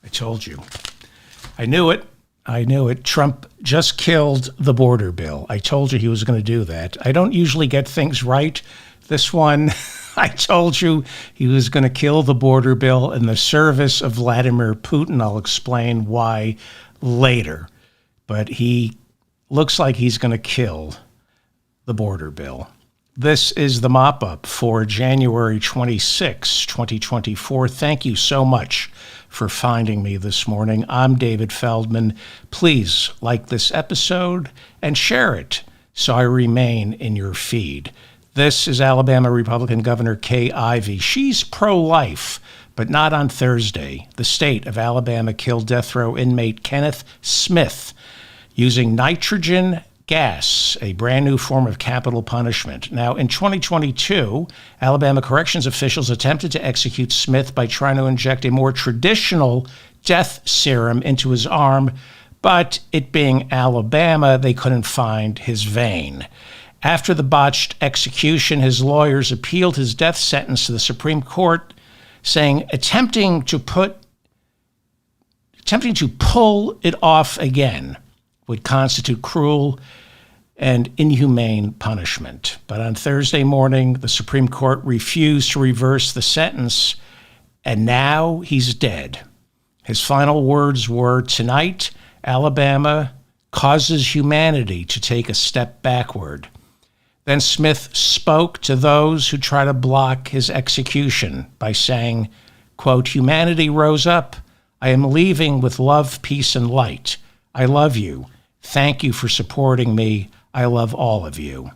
I told you. I knew it. Trump just killed the border bill. I told you he was going to do that. I don't usually get things right. This one, I told you he was going to kill the border bill in the service of Vladimir Putin. I'll explain why later. But he looks like he's going to kill the border bill. This is the mop-up for January 26, 2024. Thank you so much for finding me this morning. I'm David Feldman. Please like this episode and share it so I remain in your feed. This is Alabama Republican Governor Kay Ivey. She's pro-life, but not on Thursday. The state of Alabama killed death row inmate Kenneth Smith using nitrogen gas, a brand new form of capital punishment. Now, in 2022, Alabama corrections officials attempted to execute Smith by trying to inject a more traditional death serum into his arm, but it being Alabama, they couldn't find his vein. After the botched execution, his lawyers appealed his death sentence to the Supreme Court, saying attempting to pull it off again would constitute cruel and inhumane punishment. But on Thursday morning, the Supreme Court refused to reverse the sentence, and now he's dead. His final words were, "Tonight, Alabama causes humanity to take a step backward." Then Smith spoke to those who try to block his execution by saying, quote, "Humanity rose up. I am leaving with love, peace, and light. I love you. Thank you for supporting me. I love all of you."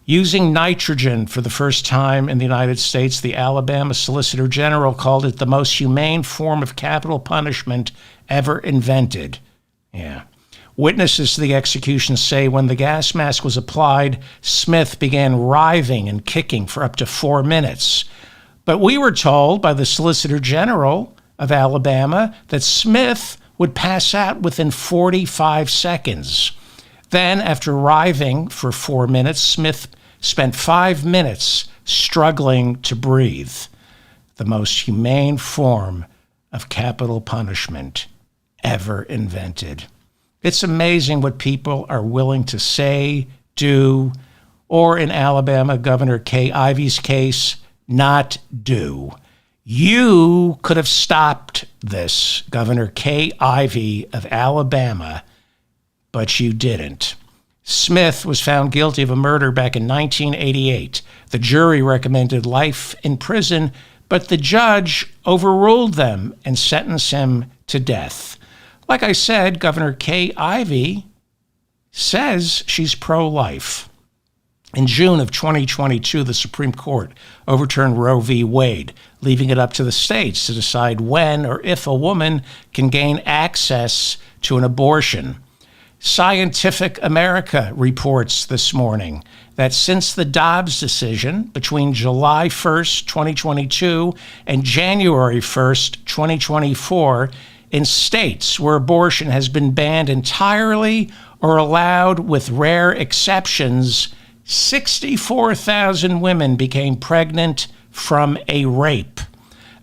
Using nitrogen for the first time in the United States, the Alabama Solicitor General called it the most humane form of capital punishment ever invented. Yeah. Witnesses to the execution say when the gas mask was applied, Smith began writhing and kicking for up to 4 minutes. But we were told by the Solicitor General of Alabama that Smith would pass out within 45 seconds. Then, after writhing for 4 minutes, Smith spent 5 minutes struggling to breathe. The most humane form of capital punishment ever invented. It's amazing what people are willing to say, do, or in Alabama, Governor Kay Ivey's case, not do. You could have stopped this, Governor Kay Ivey of Alabama, but you didn't. Smith was found guilty of a murder back in 1988. The jury recommended life in prison, but the judge overruled them and sentenced him to death. Like I said, Governor Kay Ivey says she's pro-life. In June of 2022, the Supreme Court overturned Roe v. Wade, leaving it up to the states to decide when or if a woman can gain access to an abortion. Scientific America reports this morning that since the Dobbs decision between July 1st, 2022 and January 1st, 2024, in states where abortion has been banned entirely or allowed with rare exceptions, 64,000 women became pregnant from a rape.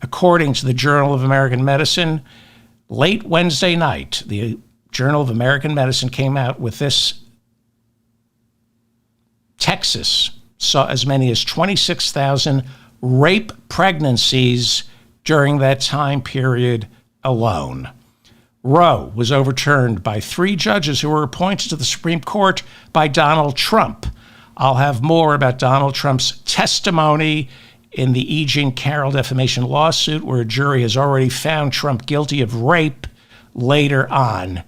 According to the Journal of American Medicine, late Wednesday night, the Journal of American Medicine came out with this. Texas saw as many as 26,000 rape pregnancies during that time period alone. Roe was overturned by 3 judges who were appointed to the Supreme Court by Donald Trump. I'll have more about Donald Trump's testimony in the E. Jean Carroll defamation lawsuit, where a jury has already found Trump guilty of rape, later on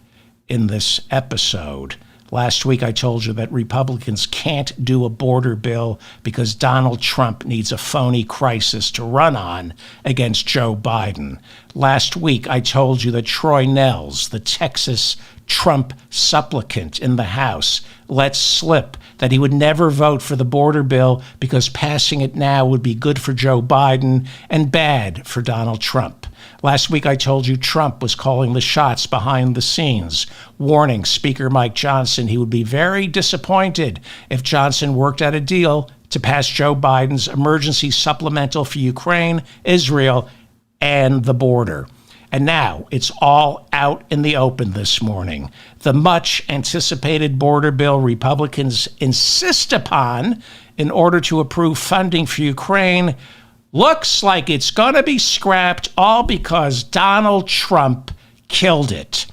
in this episode. Last week, I told you that Republicans can't do a border bill because Donald Trump needs a phony crisis to run on against Joe Biden. Last week, I told you that Troy Nehls, the Texas Trump supplicant in the House, let slip that he would never vote for the border bill because passing it now would be good for Joe Biden and bad for Donald Trump. Last week, I told you Trump was calling the shots behind the scenes, warning Speaker Mike Johnson he would be very disappointed if Johnson worked out a deal to pass Joe Biden's emergency supplemental for Ukraine, Israel, and the border. And now it's all out in the open this morning. The much anticipated border bill Republicans insist upon in order to approve funding for Ukraine looks like it's going to be scrapped, all because Donald Trump killed it.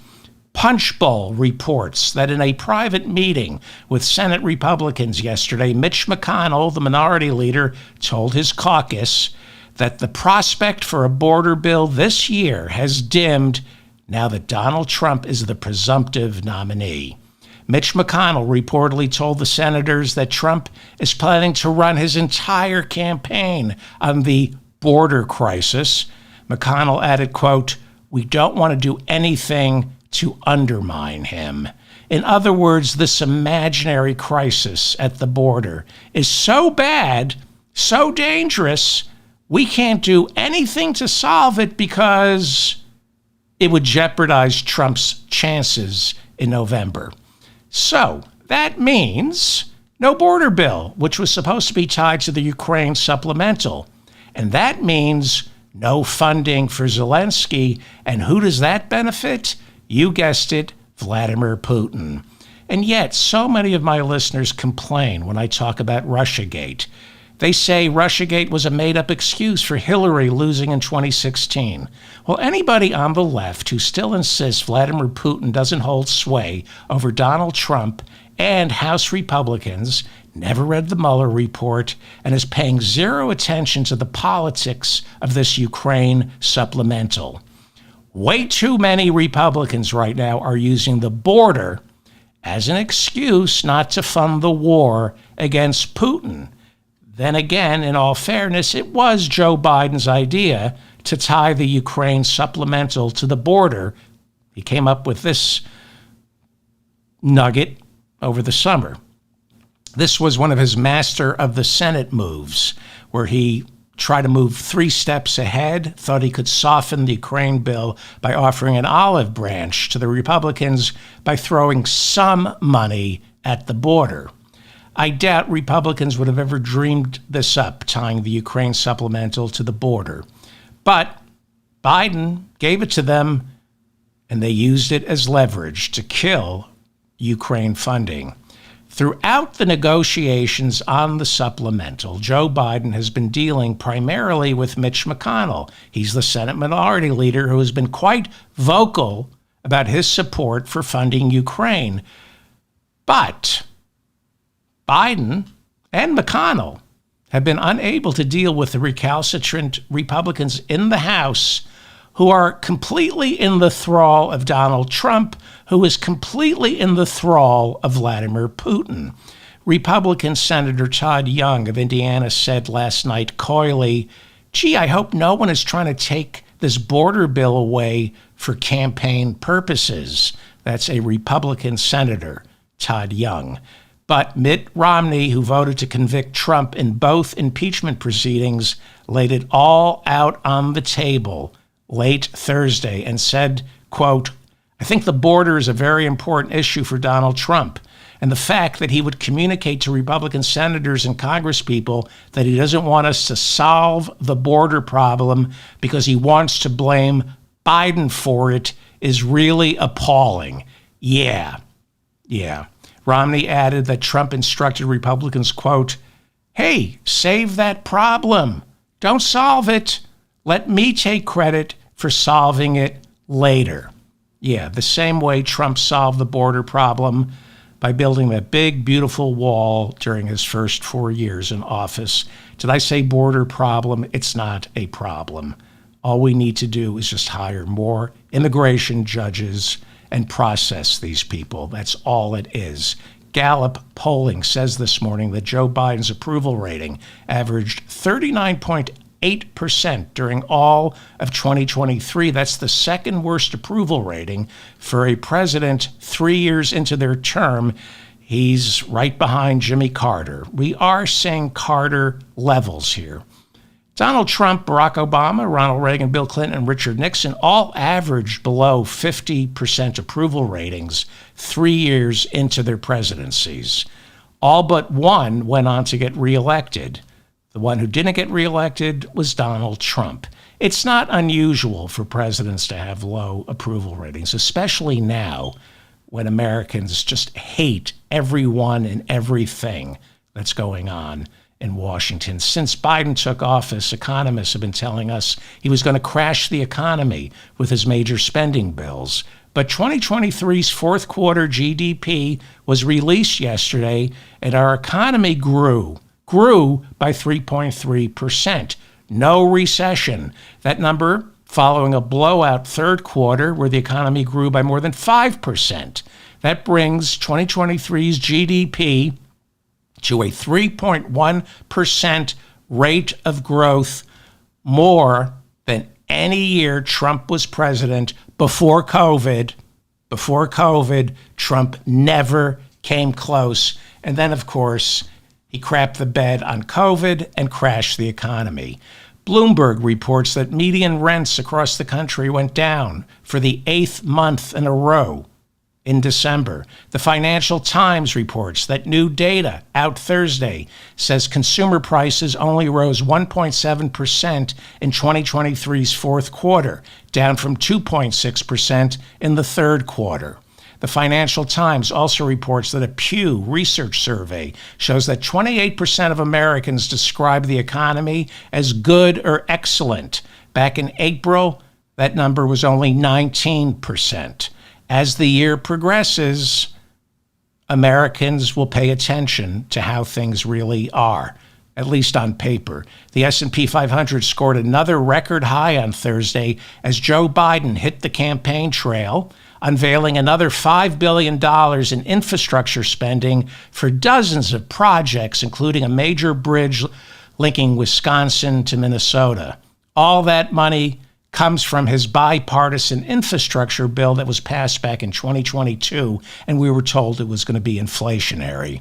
Punchbowl reports that in a private meeting with Senate Republicans yesterday, Mitch McConnell, the minority leader, told his caucus that the prospect for a border bill this year has dimmed now that Donald Trump is the presumptive nominee. Mitch McConnell reportedly told the senators that Trump is planning to run his entire campaign on the border crisis. McConnell added, quote, "We don't want to do anything to undermine him." In other words, this imaginary crisis at the border is so bad, so dangerous, we can't do anything to solve it because it would jeopardize Trump's chances in November. So that means no border bill, which was supposed to be tied to the Ukraine supplemental. And that means no funding for Zelensky. And who does that benefit? You guessed it, Vladimir Putin. And yet, so many of my listeners complain when I talk about Russiagate. They say Russiagate was a made-up excuse for Hillary losing in 2016. Well, anybody on the left who still insists Vladimir Putin doesn't hold sway over Donald Trump and House Republicans never read the Mueller report and is paying zero attention to the politics of this Ukraine supplemental. Way too many Republicans right now are using the border as an excuse not to fund the war against Putin. Then again, in all fairness, it was Joe Biden's idea to tie the Ukraine supplemental to the border. He came up with this nugget over the summer. This was one of his master of the Senate moves, where he tried to move 3 steps ahead, thought he could soften the Ukraine bill by offering an olive branch to the Republicans by throwing some money at the border. I doubt Republicans would have ever dreamed this up, tying the Ukraine supplemental to the border. But Biden gave it to them, and they used it as leverage to kill Ukraine funding. Throughout the negotiations on the supplemental, Joe Biden has been dealing primarily with Mitch McConnell. He's the Senate minority leader who has been quite vocal about his support for funding Ukraine. But Biden and McConnell have been unable to deal with the recalcitrant Republicans in the House who are completely in the thrall of Donald Trump, who is completely in the thrall of Vladimir Putin. Republican Senator Todd Young of Indiana said last night coyly, "Gee, I hope no one is trying to take this border bill away for campaign purposes." That's a Republican Senator, Todd Young. But Mitt Romney, who voted to convict Trump in both impeachment proceedings, laid it all out on the table late Thursday and said, quote, "I think the border is a very important issue for Donald Trump. And the fact that he would communicate to Republican senators and congresspeople that he doesn't want us to solve the border problem because he wants to blame Biden for it is really appalling." Yeah. Romney added that Trump instructed Republicans, quote, "Hey, save that problem. Don't solve it. Let me take credit for solving it later." Yeah, the same way Trump solved the border problem by building that big, beautiful wall during his first 4 years in office. Did I say border problem? It's not a problem. All we need to do is just hire more immigration judges and process these people. That's all it is. Gallup polling says this morning that Joe Biden's approval rating averaged 39.8% during all of 2023. That's the second worst approval rating for a president 3 years into their term. He's right behind Jimmy Carter. We are seeing Carter levels here. Donald Trump, Barack Obama, Ronald Reagan, Bill Clinton, and Richard Nixon all averaged below 50% approval ratings 3 years into their presidencies. All but one went on to get reelected. The one who didn't get reelected was Donald Trump. It's not unusual for presidents to have low approval ratings, especially now when Americans just hate everyone and everything that's going on in Washington. Since Biden took office, economists have been telling us he was going to crash the economy with his major spending bills. But 2023's fourth quarter GDP was released yesterday, and our economy grew by 3.3%. No recession. That number following a blowout third quarter where the economy grew by more than 5%. That brings 2023's GDP to a 3.1% rate of growth, more than any year Trump was president before COVID. Before COVID, Trump never came close. And then, of course, he crapped the bed on COVID and crashed the economy. Bloomberg reports that median rents across the country went down for the 8th month in a row in December. The Financial Times reports that new data out Thursday says consumer prices only rose 1.7% in 2023's fourth quarter, down from 2.6% in the third quarter. The Financial Times also reports that a Pew Research survey shows that 28% of Americans describe the economy as good or excellent. Back in April, that number was only 19%. As the year progresses, Americans will pay attention to how things really are, at least on paper. The S&P 500 scored another record high on Thursday as Joe Biden hit the campaign trail, unveiling another $5 billion in infrastructure spending for dozens of projects, including a major bridge linking Wisconsin to Minnesota. All that money comes from his bipartisan infrastructure bill that was passed back in 2022, and we were told it was going to be inflationary.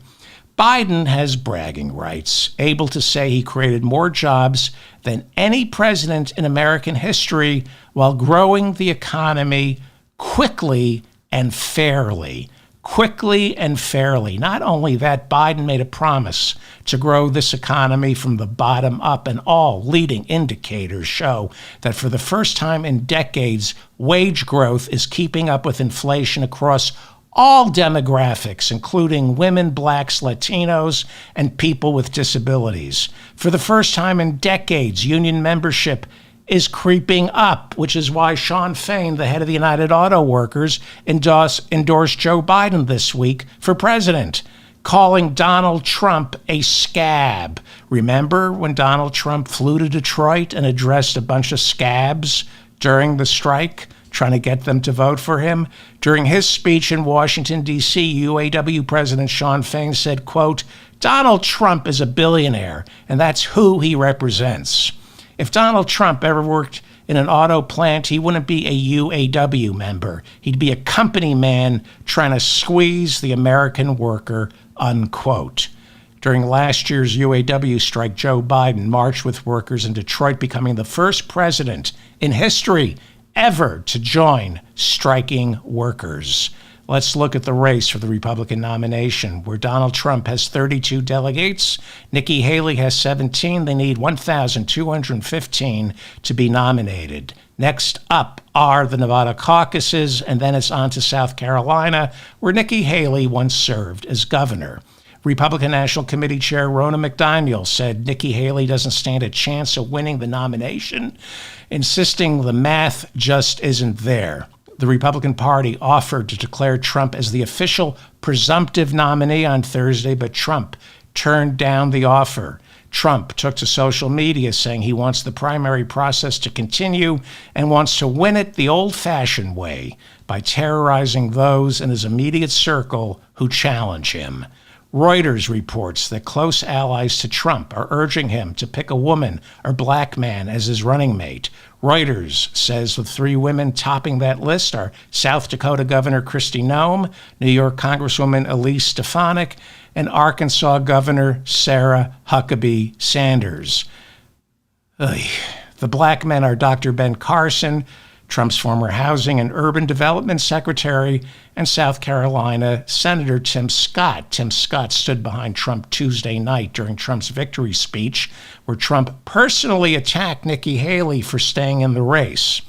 Biden has bragging rights, able to say he created more jobs than any president in American history while growing the economy quickly and fairly. Quickly and fairly. Not only that, Biden made a promise to grow this economy from the bottom up, and all leading indicators show that for the first time in decades, wage growth is keeping up with inflation across all demographics, including women, blacks, Latinos, and people with disabilities. For the first time in decades, union membership is creeping up, which is why Sean Fain, the head of the United Auto Workers, endorsed Joe Biden this week for president, calling Donald Trump a scab. Remember when Donald Trump flew to Detroit and addressed a bunch of scabs during the strike, trying to get them to vote for him? During his speech in Washington, D.C., UAW President Sean Fain said, quote, "Donald Trump is a billionaire, and that's who he represents." If Donald Trump ever worked in an auto plant, he wouldn't be a UAW member. He'd be a company man trying to squeeze the American worker, unquote. During last year's UAW strike, Joe Biden marched with workers in Detroit, becoming the first president in history ever to join striking workers. Let's look at the race for the Republican nomination, where Donald Trump has 32 delegates. Nikki Haley has 17. They need 1,215 to be nominated. Next up are the Nevada caucuses, and then it's on to South Carolina, where Nikki Haley once served as governor. Republican National Committee Chair Ronna McDaniel said Nikki Haley doesn't stand a chance of winning the nomination, insisting the math just isn't there. The Republican Party offered to declare Trump as the official presumptive nominee on Thursday, but Trump turned down the offer. Trump took to social media saying he wants the primary process to continue and wants to win it the old-fashioned way by terrorizing those in his immediate circle who challenge him. Reuters reports that close allies to Trump are urging him to pick a woman or black man as his running mate. Reuters says the three women topping that list are South Dakota Governor Kristi Noem, New York Congresswoman Elise Stefanik, and Arkansas Governor Sarah Huckabee Sanders. The black men are Dr. Ben Carson, Trump's former Housing and Urban Development Secretary, and South Carolina Senator Tim Scott. Tim Scott stood behind Trump Tuesday night during Trump's victory speech, where Trump personally attacked Nikki Haley for staying in the race.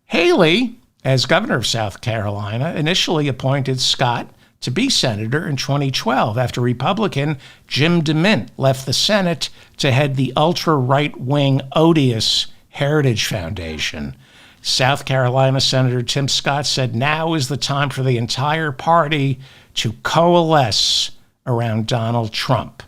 Haley, as governor of South Carolina, initially appointed Scott to be senator in 2012 after Republican Jim DeMint left the Senate to head the ultra-right-wing odious Heritage Foundation. South Carolina Senator Tim Scott said now is the time for the entire party to coalesce around Donald Trump.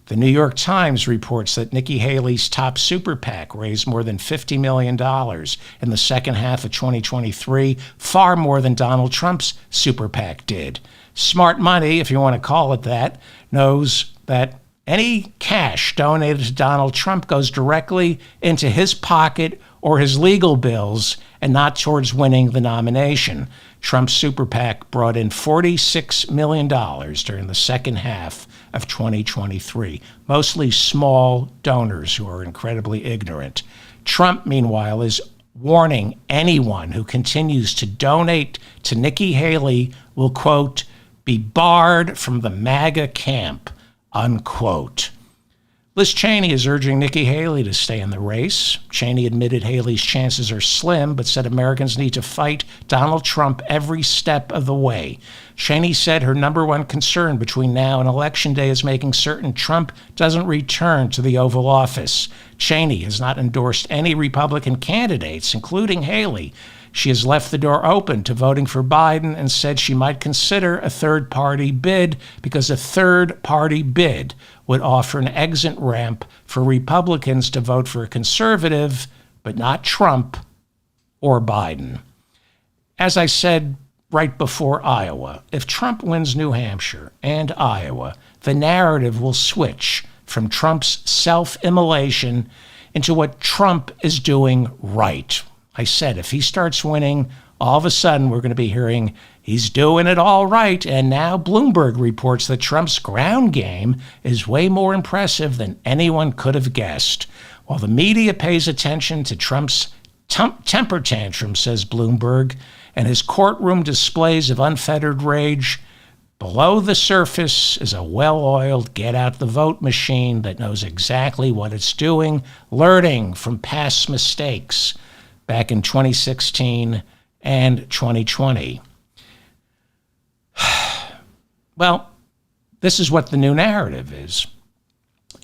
The New York Times reports that Nikki Haley's top super PAC raised more than $50 million in the second half of 2023, far more than Donald Trump's super PAC did. Smart money, if you want to call it that, knows that any cash donated to Donald Trump goes directly into his pocket or his legal bills and not towards winning the nomination. Trump's super PAC brought in $46 million during the second half of 2023, mostly small donors who are incredibly ignorant. Trump, meanwhile, is warning anyone who continues to donate to Nikki Haley will, quote, be barred from the MAGA camp, unquote. Liz Cheney is urging Nikki Haley to stay in the race. Cheney admitted Haley's chances are slim, but said Americans need to fight Donald Trump every step of the way. Cheney said her number one concern between now and Election Day is making certain Trump doesn't return to the Oval Office. Cheney has not endorsed any Republican candidates, including Haley. She has left the door open to voting for Biden and said she might consider a third-party bid because a third-party bid would offer an exit ramp for Republicans to vote for a conservative, but not Trump or Biden. As I said right before Iowa, if Trump wins New Hampshire and Iowa, the narrative will switch from Trump's self-immolation into what Trump is doing right. I said, if he starts winning, all of a sudden we're going to be hearing he's doing it all right. And now Bloomberg reports that Trump's ground game is way more impressive than anyone could have guessed. While the media pays attention to Trump's temper tantrum, says Bloomberg, and his courtroom displays of unfettered rage, below the surface is a well-oiled get-out-the-vote machine that knows exactly what it's doing, learning from past mistakes back in 2016 and 2020. Well, this is what the new narrative is.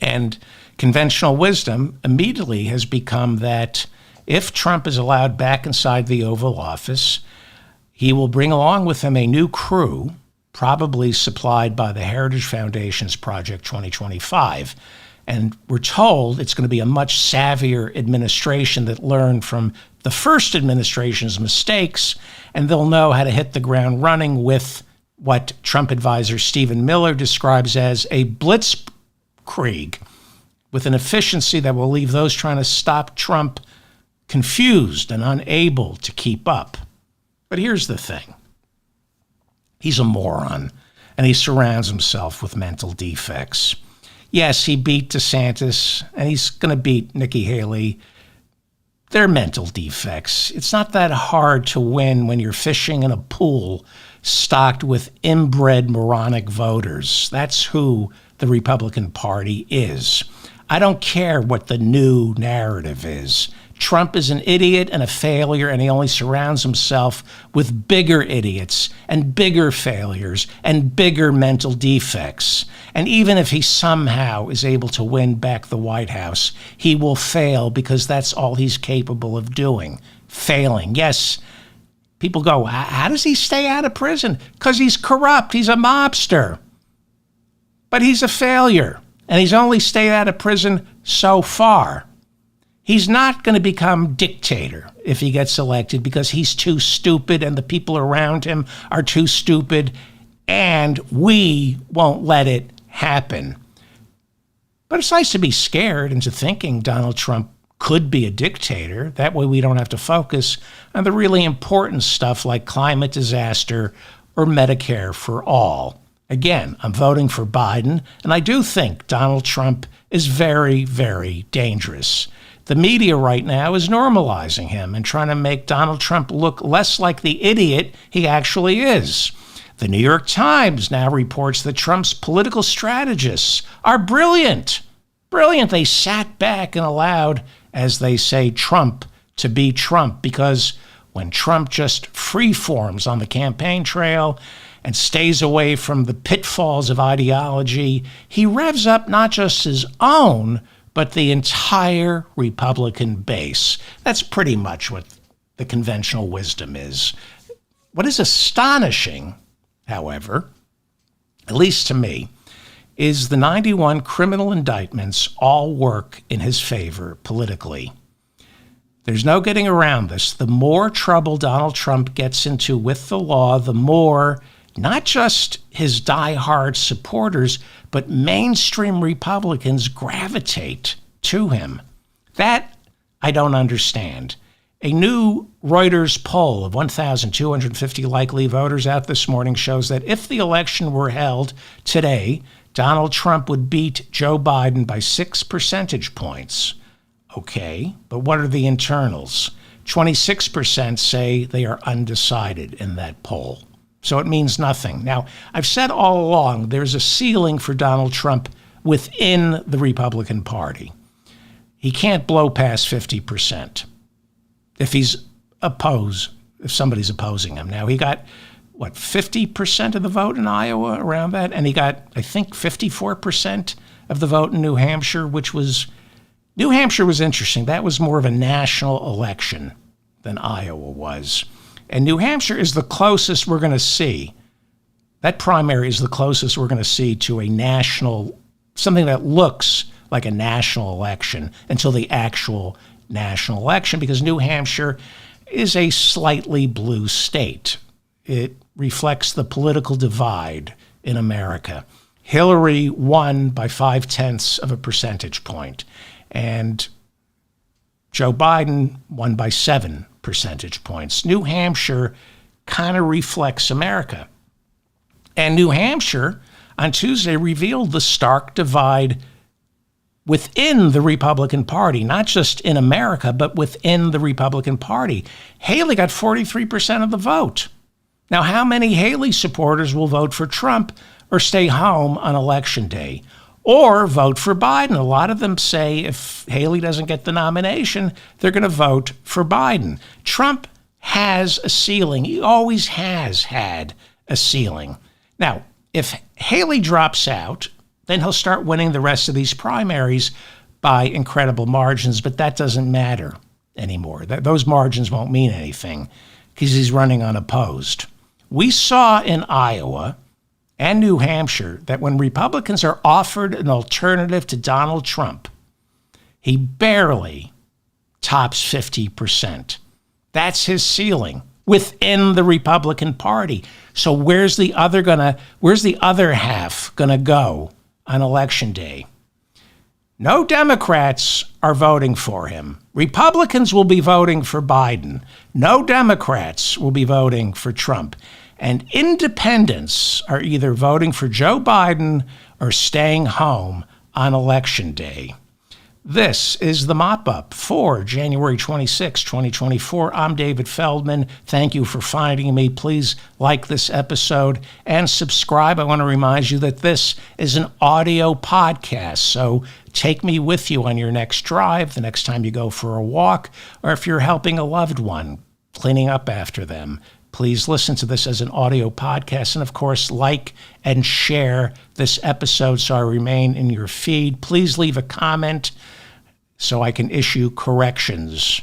And conventional wisdom immediately has become that if Trump is allowed back inside the Oval Office, he will bring along with him a new crew, probably supplied by the Heritage Foundation's Project 2025. And we're told it's going to be a much savvier administration that learned from the first administration's mistakes, and they'll know how to hit the ground running with what Trump advisor Stephen Miller describes as a blitzkrieg, with an efficiency that will leave those trying to stop Trump confused and unable to keep up. But here's the thing. He's a moron, and he surrounds himself with mental defects. Yes, he beat DeSantis, and he's going to beat Nikki Haley. They're mental defects. It's not that hard to win when you're fishing in a pool stocked with inbred moronic voters. That's who the Republican Party is. I don't care what the new narrative is. Trump is an idiot and a failure, and he only surrounds himself with bigger idiots and bigger failures and bigger mental defects. And even if he somehow is able to win back the White House, he will fail because that's all he's capable of doing, failing. Yes, people go, how does he stay out of prison? Because he's corrupt. He's a mobster. But he's a failure, and he's only stayed out of prison so far. He's not going to become dictator if he gets elected because he's too stupid and the people around him are too stupid, and we won't let it happen. But it's nice to be scared into thinking Donald Trump could be a dictator. That way we don't have to focus on the really important stuff like climate disaster or Medicare for all. Again, I'm voting for Biden, and I do think Donald Trump is very, very dangerous. The media right now is normalizing him and trying to make Donald Trump look less like the idiot he actually is. The New York Times now reports that Trump's political strategists are brilliant. Brilliant. They sat back and allowed, as they say, Trump to be Trump, because when Trump just freeforms on the campaign trail and stays away from the pitfalls of ideology, he revs up not just his own, but the entire Republican base. That's pretty much what the conventional wisdom is. What is astonishing, however, at least to me, is the 91 criminal indictments all work in his favor politically. There's no getting around this. The more trouble Donald Trump gets into with the law, the more not just his diehard supporters, but mainstream Republicans gravitate to him. That I don't understand. A new Reuters poll of 1,250 likely voters out this morning shows that if the election were held today, Donald Trump would beat Joe Biden by 6 percentage points. Okay, but what are the internals? 26% say they are undecided in that poll. So it means nothing. Now, I've said all along there's a ceiling for Donald Trump within the Republican Party. He can't blow past 50% if somebody's opposing him. Now, he got, 50% of the vote in Iowa, around that? And he got, I think, 54% of the vote in New Hampshire, New Hampshire was interesting. That was more of a national election than Iowa was. And New Hampshire is the closest we're going to see. That primary is the closest we're going to see to a national, something that looks like a national election until the actual national election, because New Hampshire is a slightly blue state. It reflects the political divide in America. Hillary won by 0.5 of a percentage point, and Joe Biden won by 7 percentage points. New Hampshire kind of reflects America. And New Hampshire on Tuesday revealed the stark divide within the Republican Party, not just in America, but within the Republican Party. Haley got 43% of the vote. Now, how many Haley supporters will vote for Trump or stay home on Election Day? Or vote for Biden? A lot of them say if Haley doesn't get the nomination, they're going to vote for Biden. Trump has a ceiling. He always has had a ceiling. Now, if Haley drops out, then he'll start winning the rest of these primaries by incredible margins, but that doesn't matter anymore. Those margins won't mean anything because he's running unopposed. We saw in Iowa and New Hampshire that when Republicans are offered an alternative to Donald Trump, he barely tops 50%. That's his ceiling within the Republican Party. So where's the other half gonna go on Election Day? No Democrats are voting for him. Republicans will be voting for Biden. No Democrats will be voting for Trump. And independents are either voting for Joe Biden or staying home on Election Day. This is the mop-up for January 26, 2024. I'm David Feldman. Thank you for finding me. Please like this episode and subscribe. I want to remind you that this is an audio podcast, so take me with you on your next drive, the next time you go for a walk, or if you're helping a loved one, cleaning up after them. Please listen to this as an audio podcast. And of course, like and share this episode so I remain in your feed. Please leave a comment so I can issue corrections.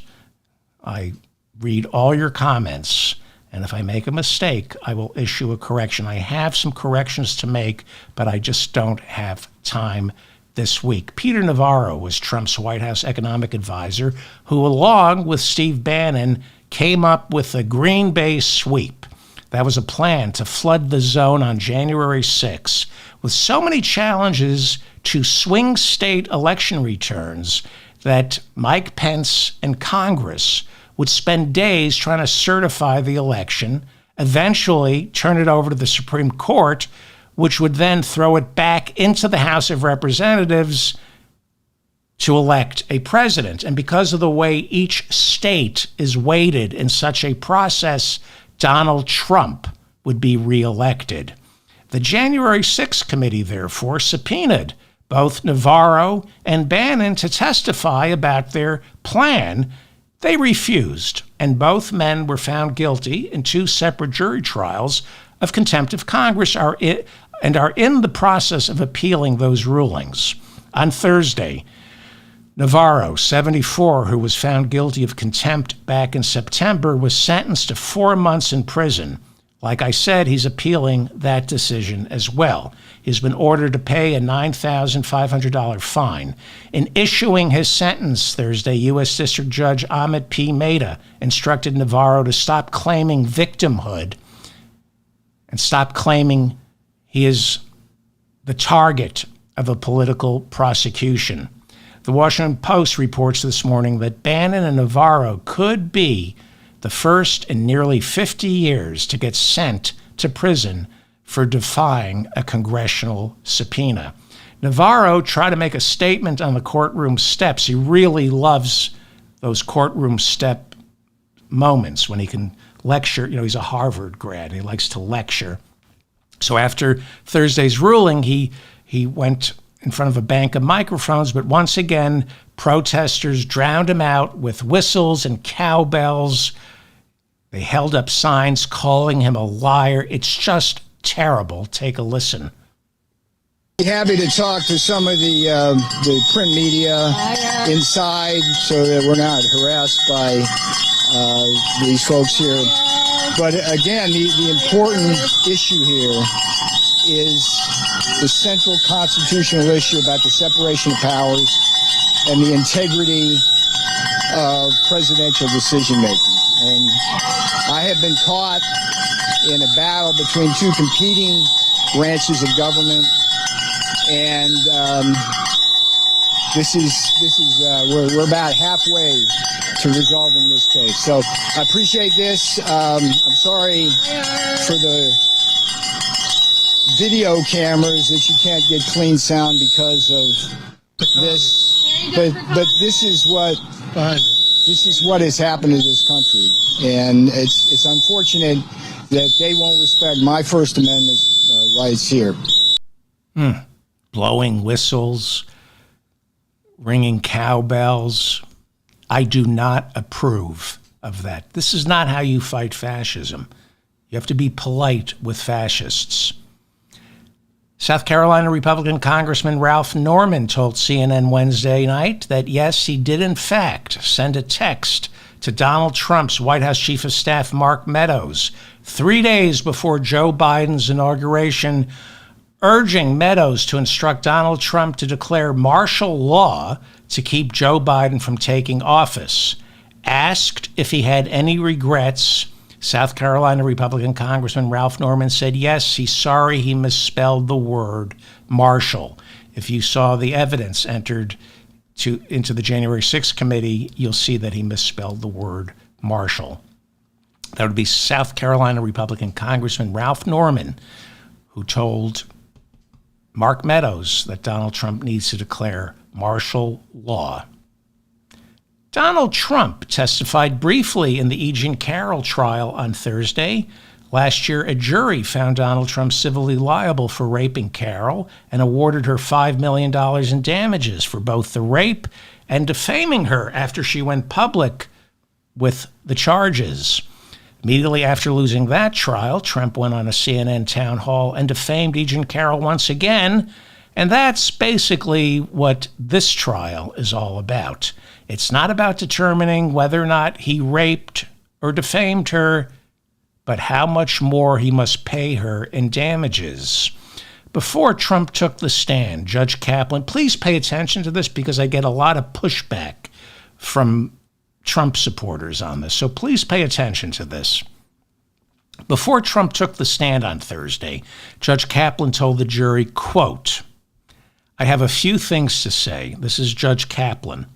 I read all your comments, and if I make a mistake, I will issue a correction. I have some corrections to make, but I just don't have time this week. Peter Navarro was Trump's White House economic advisor, who, along with Steve Bannon, came up with a Green Bay sweep. That was a plan to flood the zone on January 6th. With so many challenges to swing state election returns that Mike Pence and Congress would spend days trying to certify the election, eventually turn it over to the Supreme Court, which would then throw it back into the House of Representatives to elect a president. And because of the way each state is weighted in such a process, Donald Trump would be reelected. The January 6th committee, therefore, subpoenaed both Navarro and Bannon to testify about their plan. They refused, and both men were found guilty in 2 separate jury trials of contempt of Congress and are in the process of appealing those rulings. On Thursday, Navarro, 74, who was found guilty of contempt back in September, was sentenced to 4 months in prison. Like I said, he's appealing that decision as well. He's been ordered to pay a $9,500 fine. In issuing his sentence Thursday, U.S. District Judge Ahmed P. Maida instructed Navarro to stop claiming victimhood and stop claiming he is the target of a political prosecution. The Washington Post reports this morning that Bannon and Navarro could be the first in nearly 50 years to get sent to prison for defying a congressional subpoena. Navarro tried to make a statement on the courtroom steps. He really loves those courtroom step moments when he can lecture. You know, he's a Harvard grad. He likes to lecture. So after Thursday's ruling, he went in front of a bank of microphones, but once again, protesters drowned him out with whistles and cowbells. They held up signs calling him a liar. It's just terrible. Take a listen. Happy to talk to some of the print media inside so that we're not harassed by these folks here. But again, the important issue here is the central constitutional issue about the separation of powers and the integrity of presidential decision-making. And I have been caught in a battle between 2 competing branches of government, and we're about halfway to resolving this case. So I appreciate this. I'm sorry for the video cameras that you can't get clean sound because of this, but this is what has happened to this country, and it's unfortunate that they won't respect my First Amendment rights here. Blowing whistles, ringing cowbells. I do not approve of that. This is not how you fight fascism. You have to be polite with fascists. South Carolina Republican Congressman Ralph Norman told CNN Wednesday night that, yes, he did in fact send a text to Donald Trump's White House Chief of Staff Mark Meadows 3 days before Joe Biden's inauguration, urging Meadows to instruct Donald Trump to declare martial law to keep Joe Biden from taking office. Asked if he had any regrets, South Carolina Republican Congressman Ralph Norman said, yes, he's sorry he misspelled the word martial. If you saw the evidence entered into the January 6th committee, you'll see that he misspelled the word martial. That would be South Carolina Republican Congressman Ralph Norman, who told Mark Meadows that Donald Trump needs to declare martial law. Donald Trump testified briefly in the E. Jean Carroll trial on Thursday. Last year, a jury found Donald Trump civilly liable for raping Carroll and awarded her $5 million in damages for both the rape and defaming her after she went public with the charges. Immediately after losing that trial, Trump went on a CNN town hall and defamed E. Jean Carroll once again. And that's basically what this trial is all about. It's not about determining whether or not he raped or defamed her, but how much more he must pay her in damages. Before Trump took the stand, Judge Kaplan, please pay attention to this because I get a lot of pushback from Trump supporters on this. So please pay attention to this. Before Trump took the stand on Thursday, Judge Kaplan told the jury, quote, I have a few things to say. This is Judge Kaplan,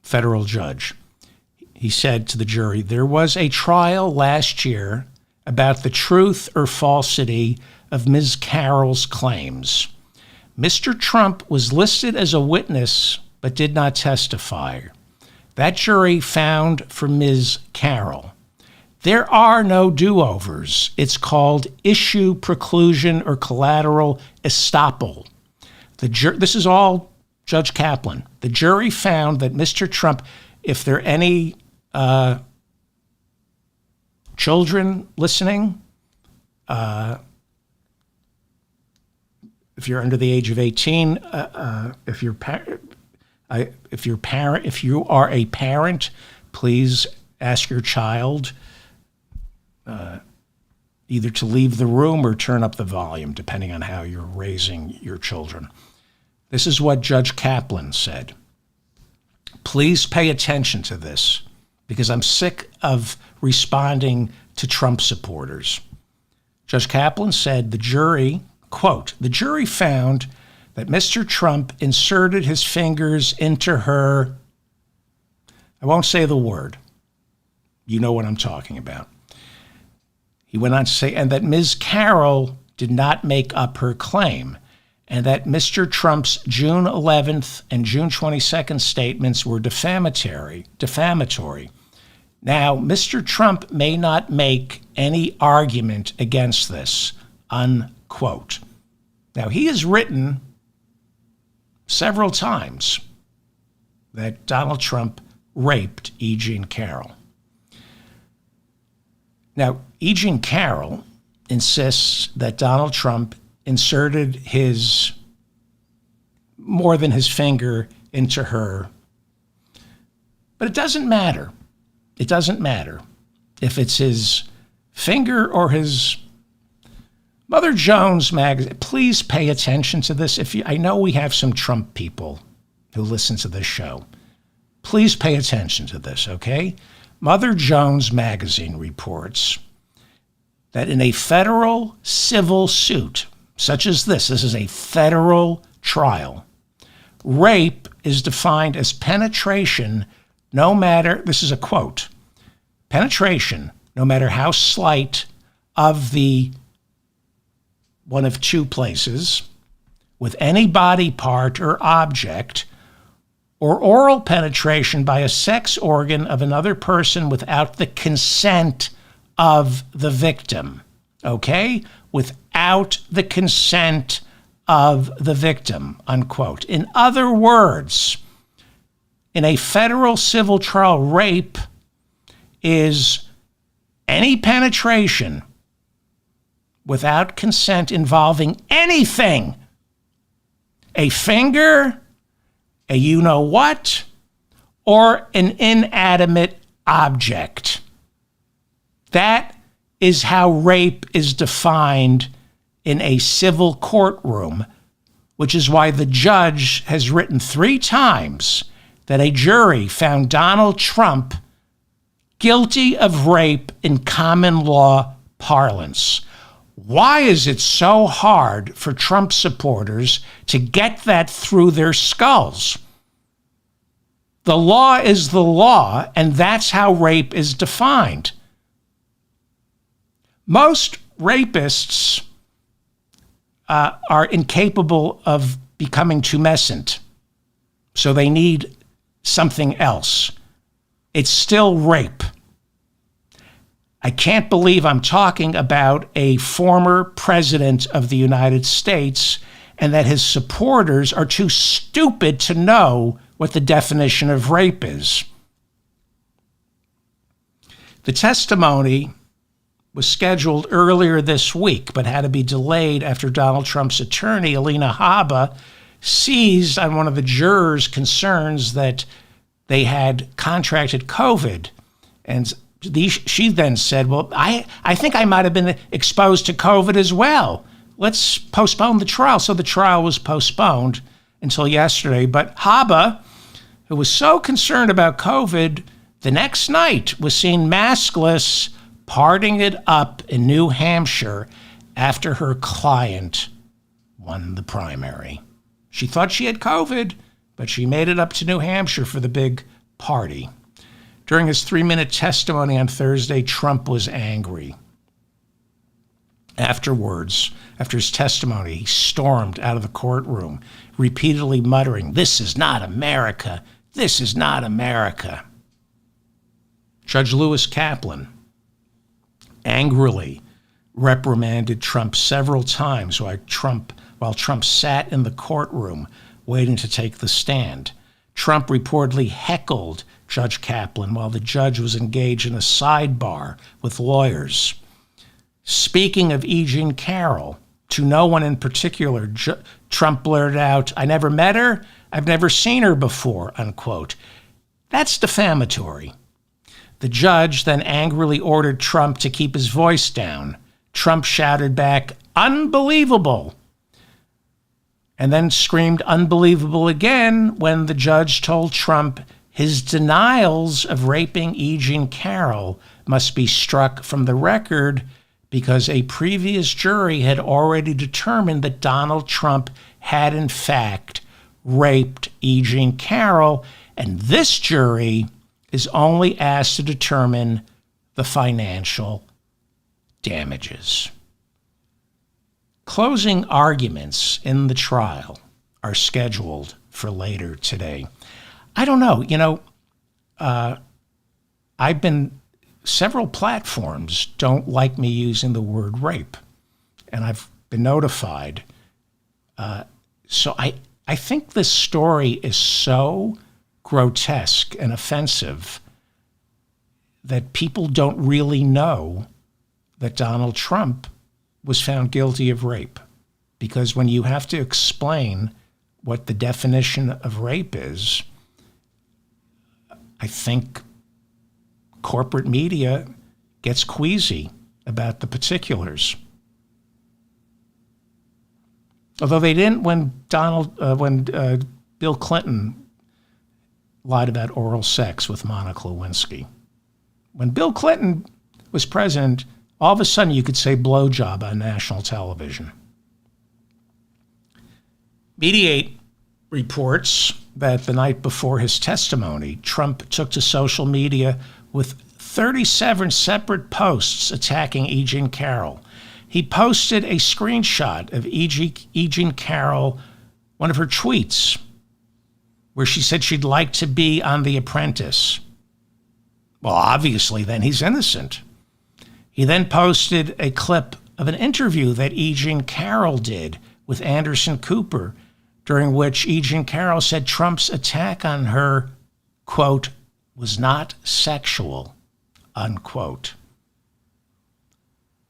federal judge. He said to the jury, there was a trial last year about the truth or falsity of Ms. Carroll's claims. Mr. Trump was listed as a witness but did not testify. That jury found for Ms. Carroll. There are no do-overs. It's called issue preclusion or collateral estoppel. This is all Judge Kaplan. The jury found that Mr. Trump, if there are any children listening, if you're under the age of 18, if you are a parent, please ask your child either to leave the room or turn up the volume, depending on how you're raising your children. This is what Judge Kaplan said. Please pay attention to this, because I'm sick of responding to Trump supporters. Judge Kaplan said the jury, quote, the jury found that Mr. Trump inserted his fingers into her, I won't say the word. You know what I'm talking about. He went on to say, and that Ms. Carroll did not make up her claim, and that Mr. Trump's June 11th and June 22nd statements were defamatory. Now, Mr. Trump may not make any argument against this, unquote. Now, he has written several times that Donald Trump raped E. Jean Carroll. Now, E. Jean Carroll insists that Donald Trump inserted his more than his finger into her. But it doesn't matter. It doesn't matter if it's his finger or his Mother Jones magazine. Please pay attention to this. I know we have some Trump people who listen to this show. Please pay attention to this, okay? Mother Jones magazine reports that in a federal civil suit, such as this is a federal trial, rape is defined as penetration, no matter, this is a quote, penetration, no matter how slight, of the one of two places, with any body part or object, or oral penetration by a sex organ of another person without the consent of the victim, okay? Without the consent of the victim, unquote. In other words, in a federal civil trial, rape is any penetration without consent involving anything. A finger, a you-know-what, or an inanimate object. That is how rape is defined in a civil courtroom, which is why the judge has written 3 times that a jury found Donald Trump guilty of rape in common law parlance. Why is it so hard for Trump supporters to get that through their skulls? The law is the law, and that's how rape is defined. Most rapists are incapable of becoming tumescent, so they need something else. It's still rape. I can't believe I'm talking about a former president of the United States and that his supporters are too stupid to know what the definition of rape is. The testimony was scheduled earlier this week, but had to be delayed after Donald Trump's attorney, Alina Habba, seized on one of the jurors' concerns that they had contracted COVID. And she then said, well, I think I might have been exposed to COVID as well. Let's postpone the trial. So the trial was postponed until yesterday. But Habba, who was so concerned about COVID, the next night was seen maskless, partying it up in New Hampshire after her client won the primary. She thought she had COVID, but she made it up to New Hampshire for the big party. During his 3-minute testimony on Thursday, Trump was angry. Afterwards, after his testimony, he stormed out of the courtroom, repeatedly muttering, "This is not America. This is not America." Judge Lewis Kaplan angrily reprimanded Trump several times while Trump sat in the courtroom waiting to take the stand. Trump reportedly heckled Judge Kaplan while the judge was engaged in a sidebar with lawyers. Speaking of E. Jean Carroll, to no one in particular, Trump blurted out, "I never met her. I've never seen her before," unquote. That's defamatory. The judge then angrily ordered Trump to keep his voice down. Trump shouted back, "Unbelievable," and then screamed "unbelievable" again when the judge told Trump his denials of raping E. Jean Carroll must be struck from the record because a previous jury had already determined that Donald Trump had in fact raped E. Jean Carroll, and this jury is only asked to determine the financial damages. Closing arguments in the trial are scheduled for later today. I don't know, several platforms don't like me using the word rape, and I've been notified. So I think this story is so grotesque and offensive that people don't really know that Donald Trump was found guilty of rape. Because when you have to explain what the definition of rape is, I think corporate media gets queasy about the particulars. Although they didn't when Bill Clinton lied about oral sex with Monica Lewinsky. When Bill Clinton was president, all of a sudden you could say blowjob on national television. Mediate reports that the night before his testimony, Trump took to social media with 37 separate posts attacking E. Jean Carroll. He posted a screenshot of E. Jean Carroll, one of her tweets, where she said she'd like to be on The Apprentice. Well, obviously, then he's innocent. He then posted a clip of an interview that E. Jean Carroll did with Anderson Cooper, during which E. Jean Carroll said Trump's attack on her, quote, was not sexual, unquote.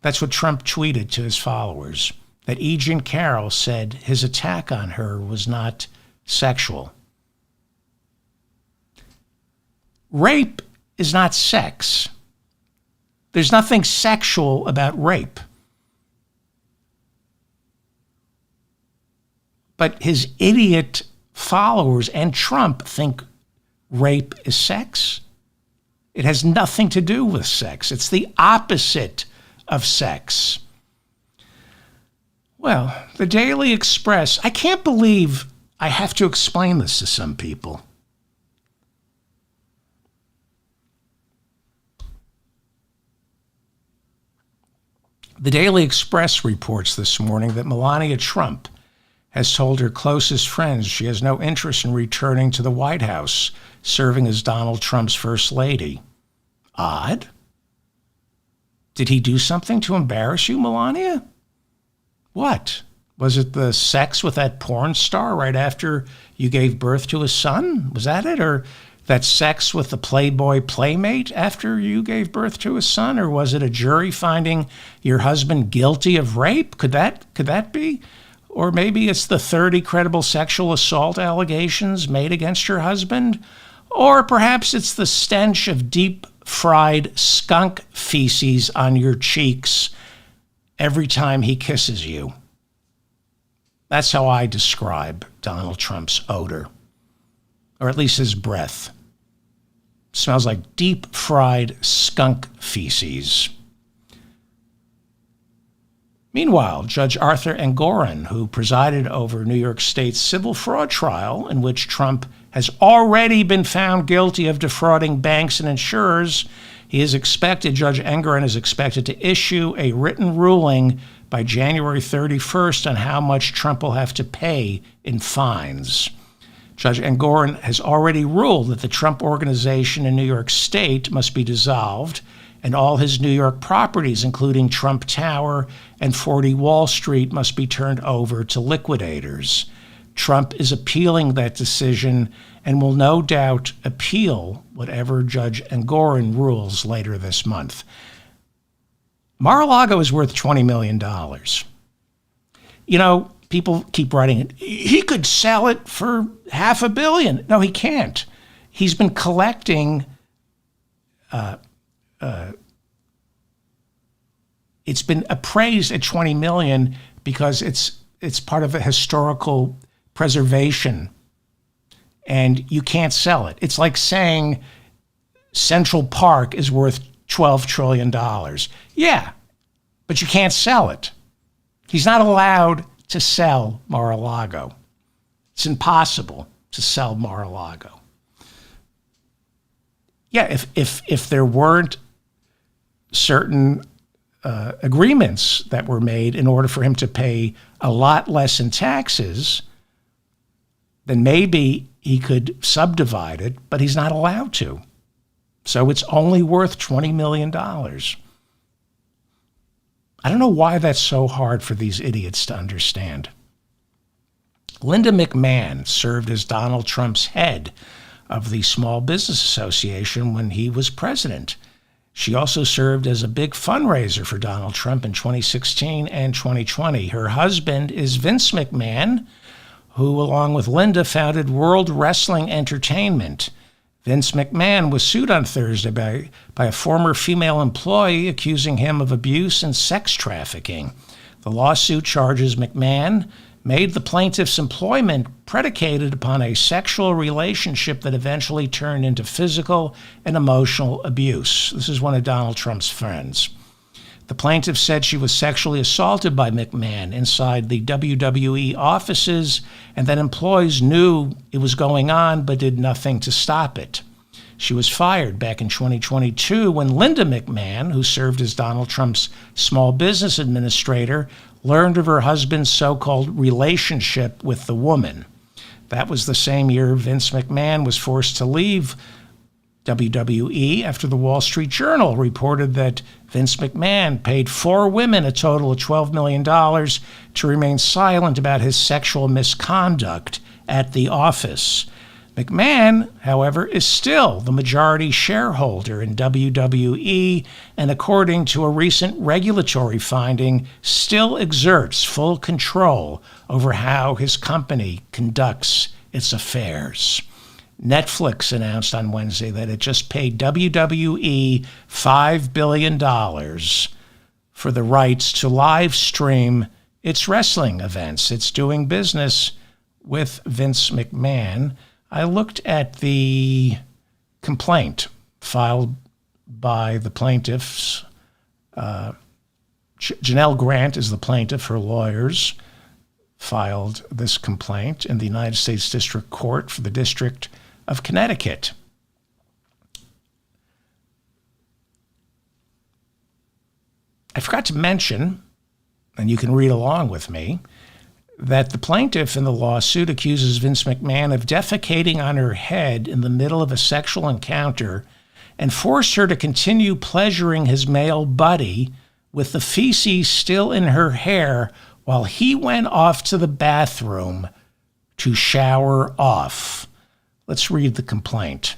That's what Trump tweeted to his followers, that E. Jean Carroll said his attack on her was not sexual. Rape is not sex. There's nothing sexual about rape. But his idiot followers and Trump think rape is sex. It has nothing to do with sex. It's the opposite of sex. Well, the Daily Express, I can't believe I have to explain this to some people. The Daily Express reports this morning that Melania Trump has told her closest friends she has no interest in returning to the White House, serving as Donald Trump's first lady. Odd. Did he do something to embarrass you, Melania? What? Was it the sex with that porn star right after you gave birth to a son? Was that it? Or that sex with the Playboy playmate after you gave birth to a son? Or was it a jury finding your husband guilty of rape? Could that be? Or maybe it's the 30 credible sexual assault allegations made against your husband? Or perhaps it's the stench of deep-fried skunk feces on your cheeks every time he kisses you. That's how I describe Donald Trump's odor, or at least his breath. Smells like deep-fried skunk feces. Meanwhile, Judge Arthur Engoron, who presided over New York State's civil fraud trial in which Trump has already been found guilty of defrauding banks and insurers, Judge Engoron is expected to issue a written ruling by January 31st on how much Trump will have to pay in fines. Judge Engoron has already ruled that the Trump Organization in New York State must be dissolved, and all his New York properties, including Trump Tower and 40 Wall Street, must be turned over to liquidators. Trump is appealing that decision and will no doubt appeal whatever Judge Engoron rules later this month. Mar-a-Lago is worth $20 million. You know, people keep writing it. He could sell it for $500 million. No, he can't. He's been collecting. It's been appraised at $20 million because it's part of a historical preservation, and you can't sell it. It's like saying Central Park is worth $12 trillion. Yeah, but you can't sell it. He's not allowed to sell Mar-a-Lago. It's impossible to sell Mar-a-Lago. Yeah, if there weren't certain agreements that were made in order for him to pay a lot less in taxes, then maybe he could subdivide it, but he's not allowed to. So it's only worth $20 million. I don't know why that's so hard for these idiots to understand. Linda McMahon served as Donald Trump's head of the Small Business Association when he was president. She also served as a big fundraiser for Donald Trump in 2016 and 2020. Her husband is Vince McMahon, who, along with Linda, founded World Wrestling Entertainment. Vince McMahon was sued on Thursday by a former female employee accusing him of abuse and sex trafficking. The lawsuit charges McMahon made the plaintiff's employment predicated upon a sexual relationship that eventually turned into physical and emotional abuse. This is one of Donald Trump's friends. The plaintiff said she was sexually assaulted by McMahon inside the WWE offices, and that employees knew it was going on but did nothing to stop it. She was fired back in 2022 when Linda McMahon, who served as Donald Trump's small business administrator, learned of her husband's so-called relationship with the woman. That was the same year Vince McMahon was forced to leave WWE after the Wall Street Journal reported that Vince McMahon paid 4 women a total of $12 million to remain silent about his sexual misconduct at the office. McMahon, however, is still the majority shareholder in WWE, and according to a recent regulatory finding, still exerts full control over how his company conducts its affairs. Netflix announced on Wednesday that it just paid WWE $5 billion for the rights to live stream its wrestling events. It's doing business with Vince McMahon. I looked at the complaint filed by the plaintiffs. Janelle Grant is the plaintiff. Her lawyers filed this complaint in the United States District Court for the District of Connecticut. I forgot to mention, and you can read along with me, that the plaintiff in the lawsuit accuses Vince McMahon of defecating on her head in the middle of a sexual encounter and forced her to continue pleasuring his male buddy with the feces still in her hair while he went off to the bathroom to shower off. Let's read the complaint.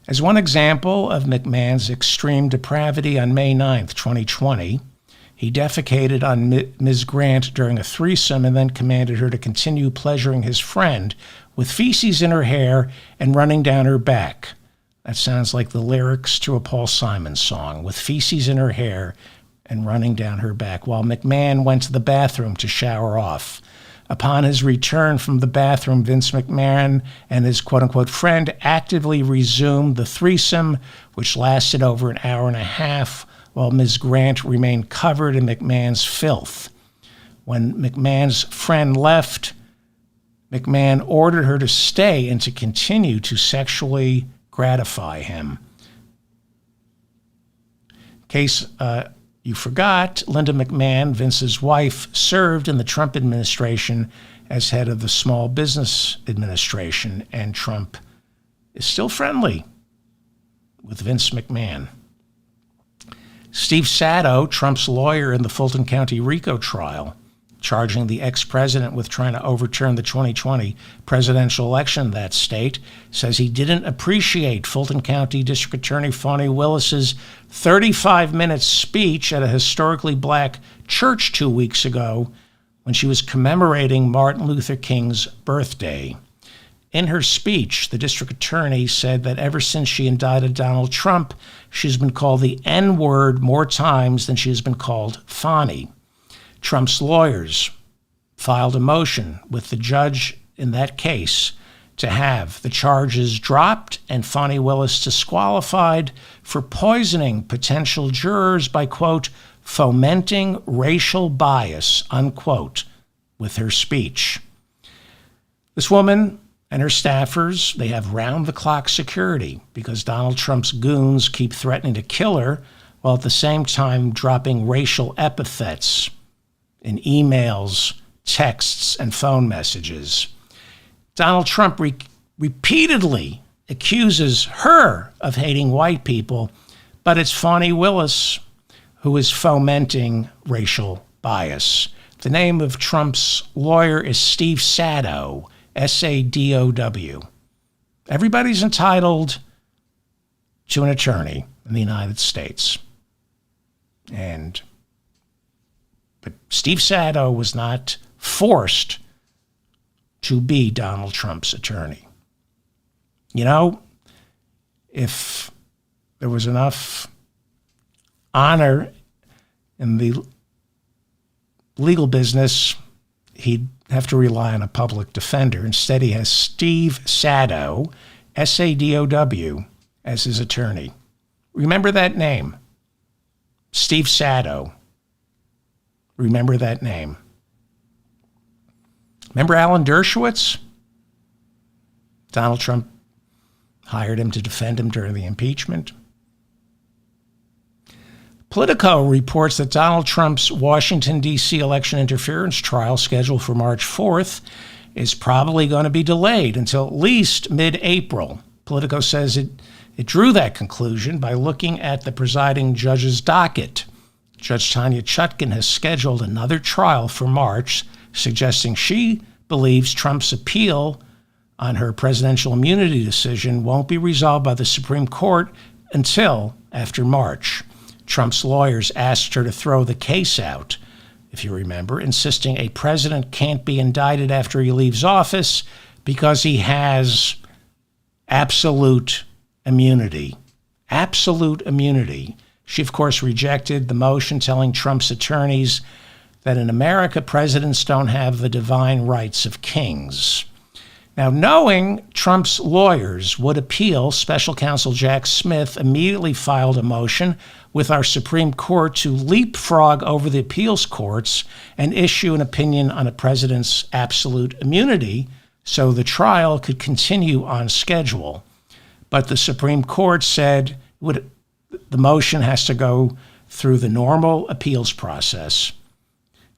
As one example of McMahon's extreme depravity, on May 9th, 2020, he defecated on Ms. Grant during a threesome and then commanded her to continue pleasuring his friend with feces in her hair and running down her back. That sounds like the lyrics to a Paul Simon song, with feces in her hair and running down her back, while McMahon went to the bathroom to shower off. Upon his return from the bathroom, Vince McMahon and his quote-unquote friend actively resumed the threesome, which lasted over an hour and a half, while Ms. Grant remained covered in McMahon's filth. When McMahon's friend left, McMahon ordered her to stay and to continue to sexually gratify him. In case you forgot, Linda McMahon, Vince's wife, served in the Trump administration as head of the Small Business Administration, and Trump is still friendly with Vince McMahon. Steve Sato, Trump's lawyer in the Fulton County RICO trial, charging the ex-president with trying to overturn the 2020 presidential election in that state, says he didn't appreciate Fulton County District Attorney Fani Willis's 35-minute speech at a historically black church 2 weeks ago when she was commemorating Martin Luther King's birthday. In her speech, the district attorney said that ever since she indicted Donald Trump, she's been called the N-word more times than she has been called Fani. Trump's lawyers filed a motion with the judge in that case to have the charges dropped and Fani Willis disqualified for poisoning potential jurors by, quote, fomenting racial bias, unquote, with her speech. This woman and her staffers, they have round-the-clock security because Donald Trump's goons keep threatening to kill her while at the same time dropping racial epithets in emails, texts, and phone messages. Donald Trump repeatedly accuses her of hating white people, but it's Fani Willis who is fomenting racial bias. The name of Trump's lawyer is Steve Sadow, S-A-D-O-W. Everybody's entitled to an attorney in the United States. But Steve Sadow was not forced to be Donald Trump's attorney. You know, if there was enough honor in the legal business, he'd have to rely on a public defender. Instead, he has Steve Sadow, S-A-D-O-W, as his attorney. Remember that name, Steve Sadow. Remember that name. Remember Alan Dershowitz? Donald Trump hired him to defend him during the impeachment. Politico reports that Donald Trump's Washington, D.C. election interference trial, scheduled for March 4th, is probably going to be delayed until at least mid-April. Politico says it drew that conclusion by looking at the presiding judge's docket. Judge Tanya Chutkan has scheduled another trial for March, suggesting she believes Trump's appeal on her presidential immunity decision won't be resolved by the Supreme Court until after March. Trump's lawyers asked her to throw the case out, if you remember, insisting a president can't be indicted after he leaves office because he has absolute immunity. Absolute immunity. She, of course, rejected the motion telling Trump's attorneys that in America, presidents don't have the divine rights of kings. Now, knowing Trump's lawyers would appeal, special counsel Jack Smith immediately filed a motion with our Supreme Court to leapfrog over the appeals courts and issue an opinion on a president's absolute immunity so the trial could continue on schedule. But the Supreme Court said the motion has to go through the normal appeals process.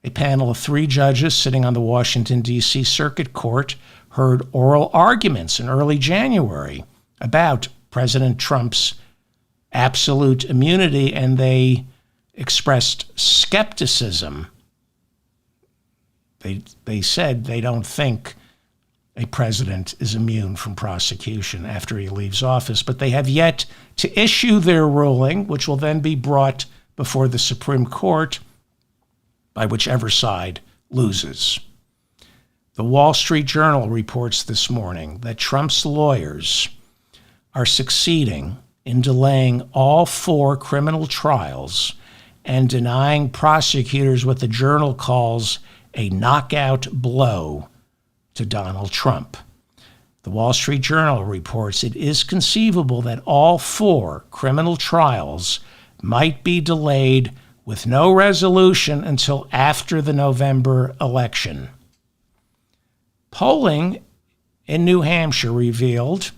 A panel of 3 judges sitting on the Washington, D.C. Circuit Court heard oral arguments in early January about President Trump's absolute immunity, and they expressed skepticism. They said they don't think a president is immune from prosecution after he leaves office, but they have yet to issue their ruling, which will then be brought before the Supreme Court by whichever side loses. The Wall Street Journal reports this morning that Trump's lawyers are succeeding in delaying all 4 criminal trials and denying prosecutors what the Journal calls a knockout blow to Donald Trump. The Wall Street Journal reports it is conceivable that all 4 criminal trials might be delayed with no resolution until after the November election. Polling in New Hampshire revealed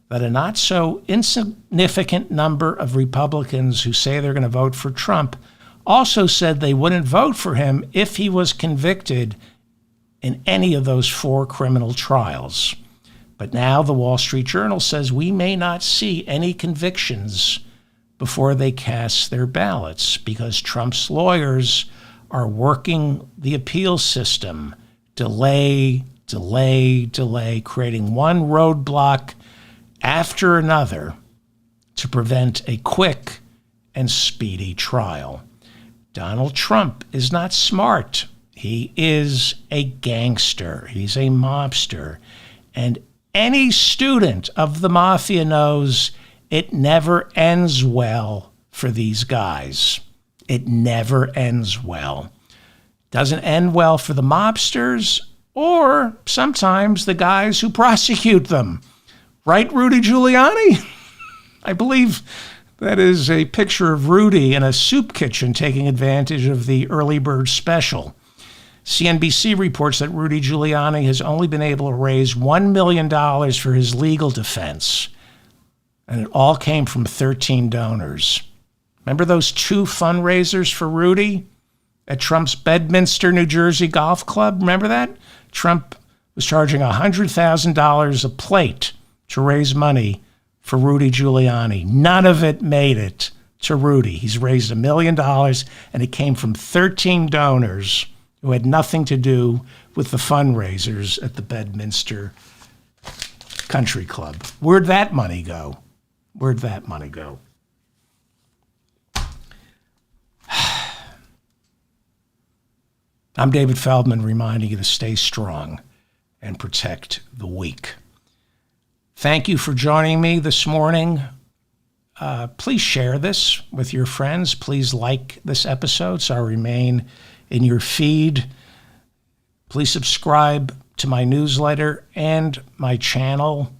that a not so insignificant number of Republicans who say they're going to vote for Trump also said they wouldn't vote for him if he was convicted in any of those 4 criminal trials. But now the Wall Street Journal says we may not see any convictions before they cast their ballots because Trump's lawyers are working the appeal system. Delay, creating one roadblock after another to prevent a quick and speedy trial. Donald Trump is not smart. He is a gangster. He's a mobster. And any student of the mafia knows it never ends well for these guys. It never ends well. Doesn't end well for the mobsters or sometimes the guys who prosecute them. Right, Rudy Giuliani? I believe that is a picture of Rudy in a soup kitchen taking advantage of the early bird special. CNBC reports that Rudy Giuliani has only been able to raise $1 million for his legal defense, and it all came from 13 donors. Remember those 2 fundraisers for Rudy at Trump's Bedminster, New Jersey golf club? Remember that? Trump was charging $100,000 a plate to raise money for Rudy Giuliani. None of it made it to Rudy. He's raised $1 million, and it came from 13 donors who had nothing to do with the fundraisers at the Bedminster Country Club. Where'd that money go? Where'd that money go? I'm David Feldman, reminding you to stay strong and protect the weak. Thank you for joining me this morning. Please share this with your friends. Please like this episode so I remain in your feed. Please subscribe to my newsletter and my channel.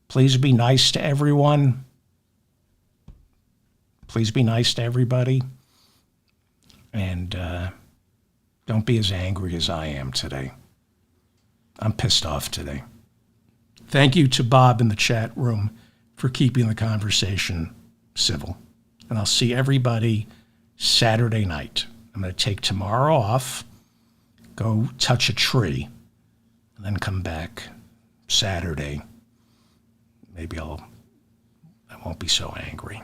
Please be nice to everyone. Please be nice to everybody. And don't be as angry as I am today. I'm pissed off today. Thank you to Bob in the chat room for keeping the conversation civil. And I'll see everybody Saturday night. I'm going to take tomorrow off, go touch a tree, and then come back Saturday. Maybe I won't be so angry.